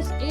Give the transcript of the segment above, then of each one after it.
SA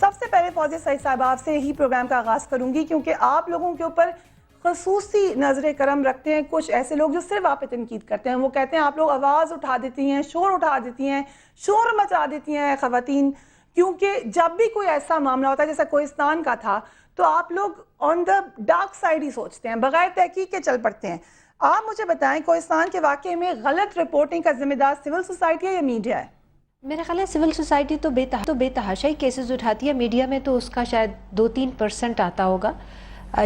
سب سے پہلے فوزیہ سعید صاحب آپ سے ہی پروگرام کا آغاز کروں گی، کیونکہ آپ لوگوں کے اوپر خصوصی نظر کرم رکھتے ہیں کچھ ایسے لوگ جو صرف آپ پہ تنقید کرتے ہیں. وہ کہتے ہیں آپ لوگ آواز اٹھا دیتی ہیں، شور اٹھا دیتی ہیں، شور مچا دیتی ہیں خواتین، کیونکہ جب بھی کوئی ایسا معاملہ ہوتا ہے جیسا کوہستان کا تھا تو آپ لوگ آن دا ڈارک سائڈ ہی سوچتے ہیں، بغیر تحقیق کے چل پڑتے ہیں. آپ مجھے بتائیں کوہستان کے واقعے میں غلط رپورٹنگ کا ذمہ دار سول سوسائٹی ہے یا میڈیا ہے؟ میرا خیال ہے سول سوسائٹی تو بے تحاشائی کیسز اٹھاتی ہے، میڈیا میں تو اس کا شاید 2-3% آتا ہوگا.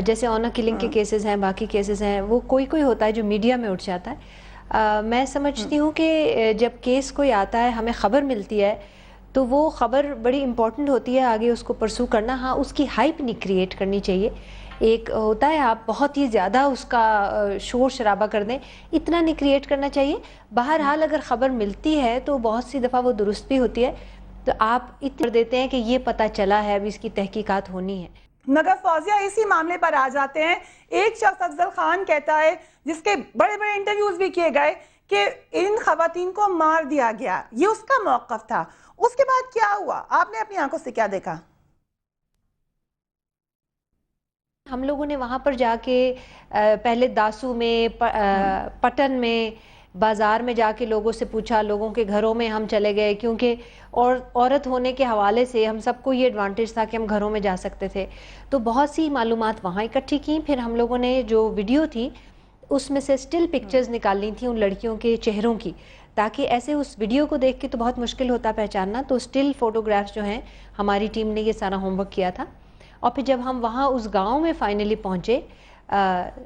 جیسے آنر کلنگ کے کیسز ہیں، باقی کیسز ہیں، وہ کوئی ہوتا ہے جو میڈیا میں اٹھ جاتا ہے. میں سمجھتی ہوں کہ جب کیس کوئی آتا ہے، ہمیں خبر ملتی ہے تو وہ خبر بڑی امپورٹنٹ ہوتی ہے آگے اس کو پرسو کرنا. ہاں، اس کی ہائپ نہیں کریٹ کرنی چاہیے. ایک ہوتا ہے آپ بہت ہی زیادہ اس کا شور شرابہ کر دیں، اتنا نہیں کریٹ کرنا چاہیے. بہرحال اگر خبر ملتی ہے تو بہت سی دفعہ وہ درست بھی ہوتی ہے، تو آپ اتنا دیتے ہیں کہ یہ پتہ چلا ہے، اب اس کی تحقیقات ہونی ہے. مگر فوزیہ اسی معاملے پر آ جاتے ہیں. ایک شخص افضل خان کہتا ہے، جس کے بڑے بڑے انٹرویوز بھی کیے گئے، کہ ان خواتین کو مار دیا گیا. یہ اس کا موقف تھا. اس کے بعد کیا ہوا؟ آپ نے اپنی آنکھوں سے کیا دیکھا؟ ہم لوگوں نے وہاں پر جا کے پہلے داسو میں، پٹن میں، بازار میں جا کے لوگوں سے پوچھا، لوگوں کے گھروں میں ہم چلے گئے، کیونکہ عورت ہونے کے حوالے سے ہم سب کو یہ ایڈوانٹیج تھا کہ ہم گھروں میں جا سکتے تھے. تو بہت سی معلومات وہاں اکٹھی کی. پھر ہم لوگوں نے جو ویڈیو تھی اس میں سے سٹل پکچرز نکالنی تھیں ان لڑکیوں کے چہروں کی، تاکہ ایسے اس ویڈیو کو دیکھ کے تو بہت مشکل ہوتا پہچاننا. تو سٹل فوٹوگرافز جو ہیں، ہماری ٹیم نے یہ سارا ہوم ورک کیا تھا. اور پھر جب ہم وہاں اس گاؤں میں فائنلی پہنچے،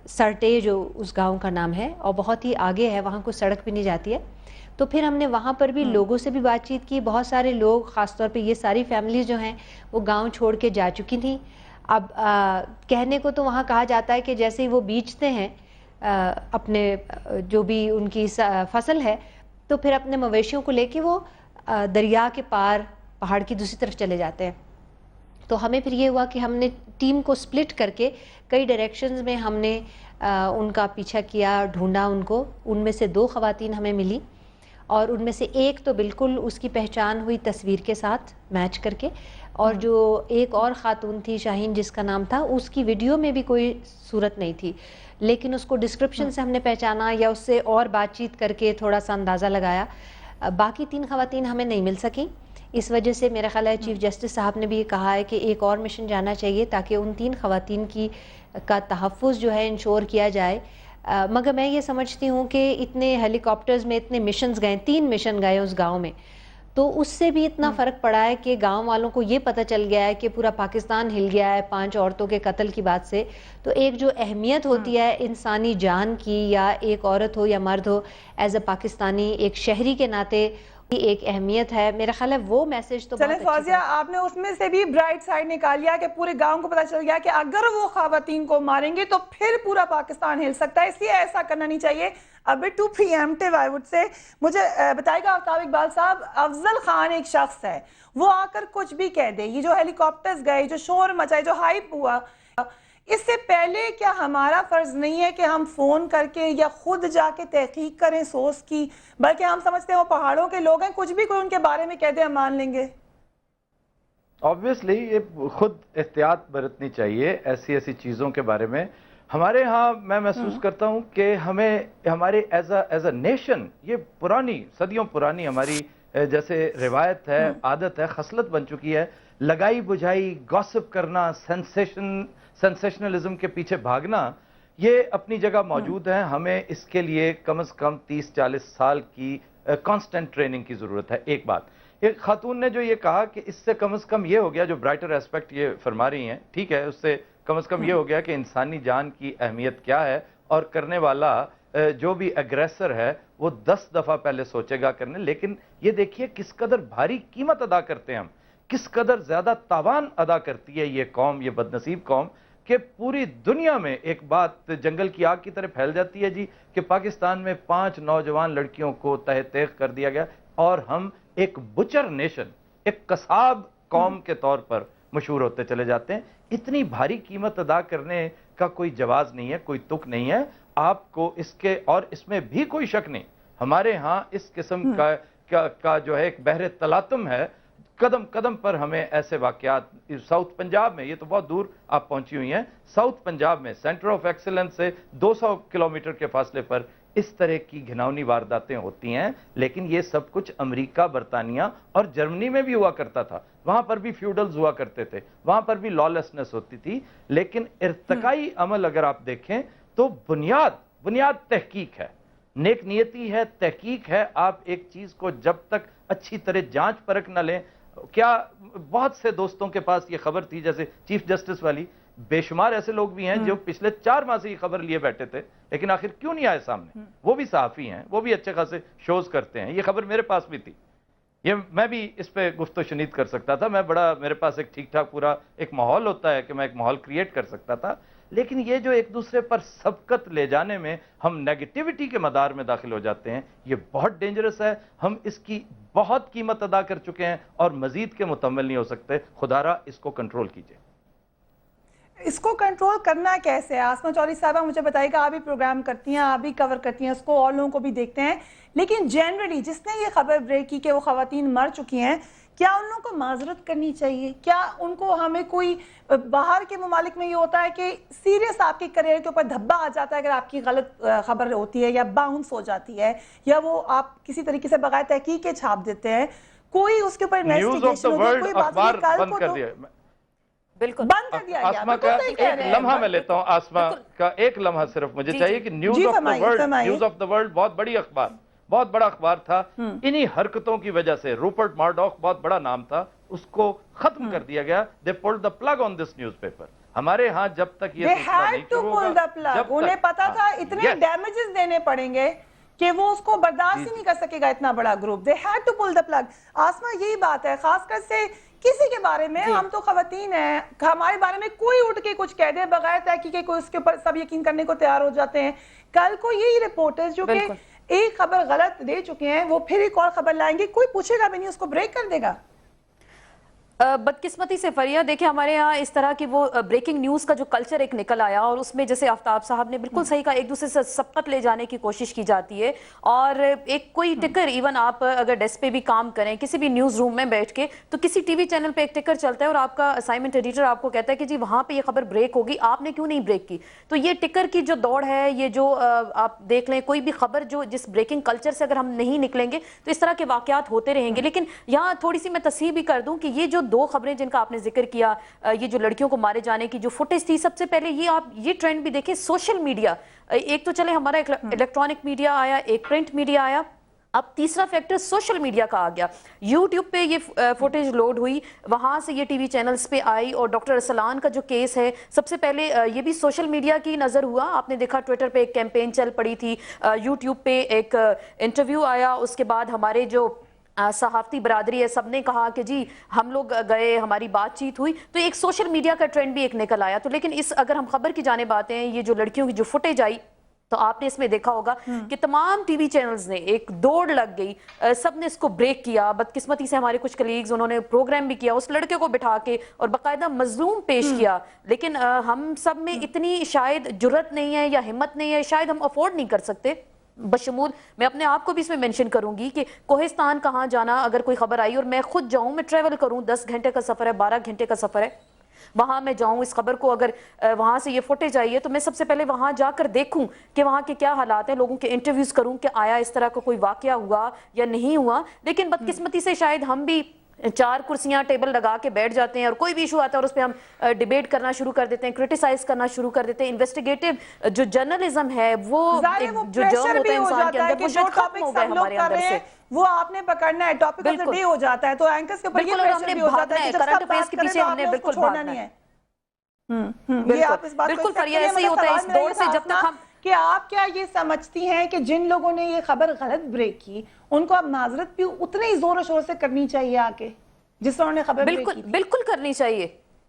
سرٹے جو اس گاؤں کا نام ہے اور بہت ہی آگے ہے، وہاں کوئی سڑک بھی نہیں جاتی ہے، تو پھر ہم نے وہاں پر بھی لوگوں سے بھی بات چیت کی. بہت سارے لوگ، خاص طور پہ یہ ساری فیملیز جو ہیں وہ گاؤں چھوڑ کے جا چکی تھیں. اب کہنے کو تو وہاں کہا جاتا ہے کہ جیسے ہی وہ بیچتے ہیں اپنے جو بھی ان کی فصل ہے، تو پھر اپنے مویشیوں کو لے کے وہ دریا کے پار پہاڑ کی دوسری طرف چلے جاتے ہیں. تو ہمیں پھر یہ ہوا کہ ہم نے ٹیم کو سپلٹ کر کے کئی ڈائریکشنز میں ہم نے ان کا پیچھا کیا، ڈھونڈا ان کو. ان میں سے 2 خواتین ہمیں ملی، اور ان میں سے ایک تو بالکل اس کی پہچان ہوئی تصویر کے ساتھ میچ کر کے، اور جو ایک اور خاتون تھی شاہین جس کا نام تھا، اس کی ویڈیو میں بھی کوئی صورت نہیں تھی، لیکن اس کو ڈسکرپشن سے ہم نے پہچانا یا اس سے اور بات چیت کر کے تھوڑا سا اندازہ لگایا. باقی 3 خواتین ہمیں نہیں مل سکیں. اس وجہ سے میرا خیال ہے چیف جسٹس صاحب نے بھی یہ کہا ہے کہ ایک اور مشن جانا چاہیے تاکہ ان 3 خواتین کا تحفظ جو ہے انشور کیا جائے. مگر میں یہ سمجھتی ہوں کہ اتنے ہیلی کاپٹرز میں اتنے مشنز گئے، 3 مشن گئے اس گاؤں میں، تو اس سے بھی اتنا فرق پڑا ہے کہ گاؤں والوں کو یہ پتہ چل گیا ہے کہ پورا پاکستان ہل گیا ہے 5 عورتوں کے قتل کی بات سے. تو ایک جو اہمیت ہوتی ہے انسانی جان کی، یا ایک عورت ہو یا مرد ہو، ایز اے پاکستانی ایک شہری کے ناطے ایک اہمیت ہے. میرا خیال ہے وہ میسج تو چلیں فوزیہ، آپ نے اس میں سے بھی برائٹ سائڈ نکال لیا کہ پورے گاؤں کو پتہ چل گیا کہ اگر وہ خواتین کو ماریں گے تو پھر پورا پاکستان ہل سکتا ہے، اس لیے ایسا کرنا نہیں چاہیے. ابھی to pre ایمپٹیو I would say. مجھے بتائے گا آفتاب اقبال صاحب، افضل خان ایک شخص ہے، وہ آ کر کچھ بھی کہہ دے، یہ جو ہیلی کاپٹرز گئے، جو شور مچائے، جو ہائپ ہوا، اس سے پہلے کیا ہمارا فرض نہیں ہے کہ ہم فون کر کے یا خود جا کے تحقیق کریں سورس کی؟ بلکہ ہم سمجھتے ہیں وہ پہاڑوں کے لوگ ہیں، کچھ بھی کوئی ان کے بارے میں کہہ دے ہم مان لیں گے. آبویسلی یہ خود احتیاط برتنی چاہیے ایسی چیزوں کے بارے میں. ہمارے ہاں میں محسوس کرتا ہوں کہ ہمیں ہمارے ایز اے نیشن، یہ پرانی، صدیوں پرانی ہماری جیسے روایت ہے، عادت ہے، خصلت بن چکی ہے، لگائی بجھائی، گوسپ کرنا، سینسیشنلزم کے پیچھے بھاگنا، یہ اپنی جگہ موجود ہے. ہمیں اس کے لیے کم از کم 30-40 سال کی کانسٹنٹ ٹریننگ کی ضرورت ہے. ایک بات، ایک خاتون نے جو یہ کہا کہ اس سے کم از کم یہ ہو گیا، جو برائٹر ایسپیکٹ یہ فرما رہی ہیں، ٹھیک ہے، اس سے کم از کم یہ ہو گیا کہ انسانی جان کی اہمیت کیا ہے، اور کرنے والا جو بھی اگریسر ہے وہ 10 دفعہ پہلے سوچے گا کرنے. لیکن یہ دیکھیے کس قدر بھاری قیمت ادا کرتے ہیں ہم، کس قدر زیادہ تاوان ادا کرتی ہے یہ قوم، یہ بدنصیب قوم، کہ پوری دنیا میں ایک بات جنگل کی آگ کی طرح پھیل جاتی ہے جی، کہ پاکستان میں 5 نوجوان لڑکیوں کو تہہ تیغ کر دیا گیا، اور ہم ایک بچر نیشن، ایک قصاب قوم کے طور پر مشہور ہوتے چلے جاتے ہیں. اتنی بھاری قیمت ادا کرنے کا کوئی جواز نہیں ہے، کوئی تک نہیں ہے. آپ کو اس کے، اور اس میں بھی کوئی شک نہیں، ہمارے ہاں اس قسم کا جو ہے ایک بحر تلاطم ہے. قدم قدم پر ہمیں ایسے واقعات ساؤتھ پنجاب میں، یہ تو بہت دور آپ پہنچی ہوئی ہیں، ساؤتھ پنجاب میں سینٹر آف ایکسلنس سے 200 کلومیٹر کے فاصلے پر اس طرح کی گھناؤنی وارداتیں ہوتی ہیں، لیکن یہ سب کچھ امریکہ، برطانیہ اور جرمنی میں بھی ہوا کرتا تھا، وہاں پر بھی فیوڈلز ہوا کرتے تھے، وہاں پر بھی لالسنس ہوتی تھی، لیکن ارتقائی عمل اگر آپ دیکھیں تو بنیاد تحقیق ہے، نیک نیتی ہے، تحقیق ہے۔ آپ ایک چیز کو جب تک اچھی طرح جانچ پرکھ نہ لیں، کیا بہت سے دوستوں کے پاس یہ خبر تھی، جیسے چیف جسٹس والی، بے شمار ایسے لوگ بھی ہیں جو پچھلے 4 ماہ سے یہ خبر لیے بیٹھے تھے، لیکن آخر کیوں نہیں آئے سامنے؟ وہ بھی صحافی ہیں، وہ بھی اچھے خاصے شوز کرتے ہیں، یہ خبر میرے پاس بھی تھی، یہ میں بھی اس پہ گفت و شنید کر سکتا تھا، میرے پاس ایک ٹھیک ٹھاک پورا ایک ماحول ہوتا ہے کہ میں ایک ماحول کریٹ کر سکتا تھا، لیکن یہ جو ایک دوسرے پر سبقت لے جانے میں ہم نیگیٹیوٹی کے مدار میں داخل ہو جاتے ہیں، یہ بہت ڈینجرس ہے، ہم اس کی بہت قیمت ادا کر چکے ہیں اور مزید کے متحمل نہیں ہو سکتے، خدا را اس کو کنٹرول کیجئے۔ اس کو کنٹرول کرنا کیسے ہے؟ آسما چودھری صاحبہ مجھے بتائیے گا، آپ بھی پروگرام کرتی ہیں، آپ بھی کور کرتی ہیں اس کو، اور لوگوں کو بھی دیکھتے ہیں، لیکن جنرلی جس نے یہ خبر بریک کی کہ وہ خواتین مر چکی ہیں، کیا ان لوگوں کو معذرت کرنی چاہیے؟ کیا ان کو ہمیں کوئی باہر کے ممالک میں یہ ہوتا ہے کہ سیریس آپ کے کریئر کے اوپر دھبا آ جاتا ہے اگر آپ کی غلط خبر ہوتی ہے یا باؤنس ہو جاتی ہے یا وہ آپ کسی طریقے سے بغیر تحقیق کے چھاپ دیتے ہیں، کوئی اس کے اوپر انویسٹیگیشن ہوگی، کوئی بات نہیں، کل کو تو بالکل بند کر دیا گیا۔ آسما کا ایک لمحہ میں لیتا ہوں، آسما کا ایک لمحہ صرف مجھے چاہیے کہ نیوز آف دا ورلڈ بہت بڑی اخبار، بہت بڑا اخبار تھا، انہی حرکتوں کی وجہ سے روپرٹ مرڈوک بہت بڑا نام تھا، اس کو ختم کر دیا گیا۔ they pulled the plug on this newspaper۔ ہمارے ہاں جب تک یہ سلسلہ نہیں شروع ہوگا، انہیں پتا تھا اتنے ڈیمیجز دینے پڑیں گے کہ وہ اس کو برداشت ہی نہیں کر سکے گا اتنا بڑا group. they had to pull the plug۔ آسما یہی بات ہے، خاص کر سے کسی کے بارے میں، ہم تو خواتین ہیں، ہمارے بارے میں کوئی اٹھ کے کچھ کہہ دے بغیر تحقیق کوئی اس کے اوپر سب یقین کرنے کو تیار ہو جاتے ہیں۔ کل کو یہی رپورٹرز جو کہ ایک خبر غلط دے چکے ہیں وہ پھر ایک اور خبر لائیں گے، کوئی پوچھے گا بھی نہیں، اس کو بریک کر دے گا۔ بدقسمتی سے فریہ دیکھیں ہمارے ہاں اس طرح کی وہ بریکنگ نیوز کا جو کلچر ایک نکل آیا، اور اس میں جیسے آفتاب صاحب نے بالکل صحیح کہا، ایک دوسرے سے سبقت لے جانے کی کوشش کی جاتی ہے، اور ایک کوئی ٹکر، ایون آپ اگر ڈیسک پہ بھی کام کریں کسی بھی نیوز روم میں بیٹھ کے، تو کسی ٹی وی چینل پہ ایک ٹکر چلتا ہے اور آپ کا اسائنمنٹ ایڈیٹر آپ کو کہتا ہے کہ جی وہاں پہ یہ خبر بریک ہوگی، آپ نے کیوں نہیں بریک کی؟ تو یہ ٹکر کی جو دوڑ ہے، یہ جو آپ دیکھ لیں کوئی بھی خبر جو جس بریکنگ کلچر سے اگر ہم نہیں نکلیں گے تو اس طرح کے واقعات ہوتے رہیں گے۔ لیکن یہاں تھوڑی سی میں تصحیح بھی کر دوں کہ یہ جو 2 خبریں جن کا آپ نے ذکر کیا، یہ جو لڑکیوں کو مارے جانے کی جو فوٹیج تھی، سب سے پہلے یہ آپ یہ ٹرینڈ بھی دیکھیں، سوشل میڈیا، ایک تو چلے ہمارا الیکٹرانک میڈیا آیا، ایک پرنٹ میڈیا آیا، اب تیسرا فیکٹر سوشل میڈیا کا آ گیا۔ یوٹیوب پہ یہ فوٹیج لوڈ ہوئی، وہاں سے یہ ٹی وی چینلز پہ آئی، اور ڈاکٹر ارسلان کا جو کیس ہے سب سے پہلے یہ بھی سوشل میڈیا کی نظر ہوا، آپ نے دیکھا ٹویٹر پہ ایک کیمپین چل پڑی تھی، یوٹیوب پہ ایک انٹرویو آیا، اس کے بعد ہمارے جو صحافتی برادری ہے سب نے کہا کہ جی ہم لوگ گئے، ہماری بات چیت ہوئی، تو ایک سوشل میڈیا کا ٹرینڈ بھی ایک نکل آیا۔ تو لیکن اس اگر ہم خبر کی جانب آتے ہیں، یہ جو لڑکیوں کی جو فوٹیج آئی، تو آپ نے اس میں دیکھا ہوگا کہ تمام ٹی وی چینلز نے ایک دوڑ لگ گئی، سب نے اس کو بریک کیا۔ بدقسمتی سے ہمارے کچھ کلیگز انہوں نے پروگرام بھی کیا، اس لڑکے کو بٹھا کے اور باقاعدہ مظلوم پیش کیا، لیکن ہم سب میں اتنی شاید جرت نہیں ہے یا ہمت نہیں ہے، شاید ہم افورڈ نہیں کر سکتے، بشمول میں اپنے آپ کو بھی اس میں منشن کروں گی کہ کوہستان کہاں جانا اگر کوئی خبر آئی اور میں خود جاؤں، میں ٹریول کروں، 10 گھنٹے کا سفر ہے، 12 گھنٹے کا سفر ہے، وہاں میں جاؤں، اس خبر کو اگر وہاں سے یہ فوٹیج آئی ہے تو میں سب سے پہلے وہاں جا کر دیکھوں کہ وہاں کے کیا حالات ہیں، لوگوں کے انٹرویوز کروں کہ آیا اس طرح کا کوئی واقعہ ہوا یا نہیں ہوا۔ لیکن بدقسمتی سے شاید ہم بھی 4 کرسیاں ٹیبل لگا کے بیٹھ جاتے ہیں، اور کوئی بھی ایشو آتا ہے اور اس پہ ہم ڈیبیٹ کرنا شروع کر دیتے ہیں، کرٹیسائز کرنا شروع کر دیتے ہیں۔ انویسٹیگیٹو جو جرنلزم ہے وہ جو جرم ہوتا ہے انسان کے اندر، وہ شاید ختم ہو گئے ہمارے اندر سے، وہ آپ نے پکڑنا ہے، ٹاپک آف دی ڈے ہو جاتا ہے، تو اینکرز کے اوپر یہ پریشر بھی ہو جاتا ہے کہ کرنٹ افیئرز کے پیچھے ہم نے بالکل چھوڑنا نہیں ہے۔ یہ آپ اس بات کو بالکل فریہ ایسے ہی ہوتا ہے، اس دور سے جب تک ہم کہ آپ کیا یہ سمجھتی ہیں کہ جن لوگوں نے یہ خبر غلط بریک کی ان کو اب معذرت بھی اتنے ہی زور و شور سے کرنی چاہیے آ کے، جس طرح انہوں نے خبر بریک کی؟ بالکل کرنی چاہیے۔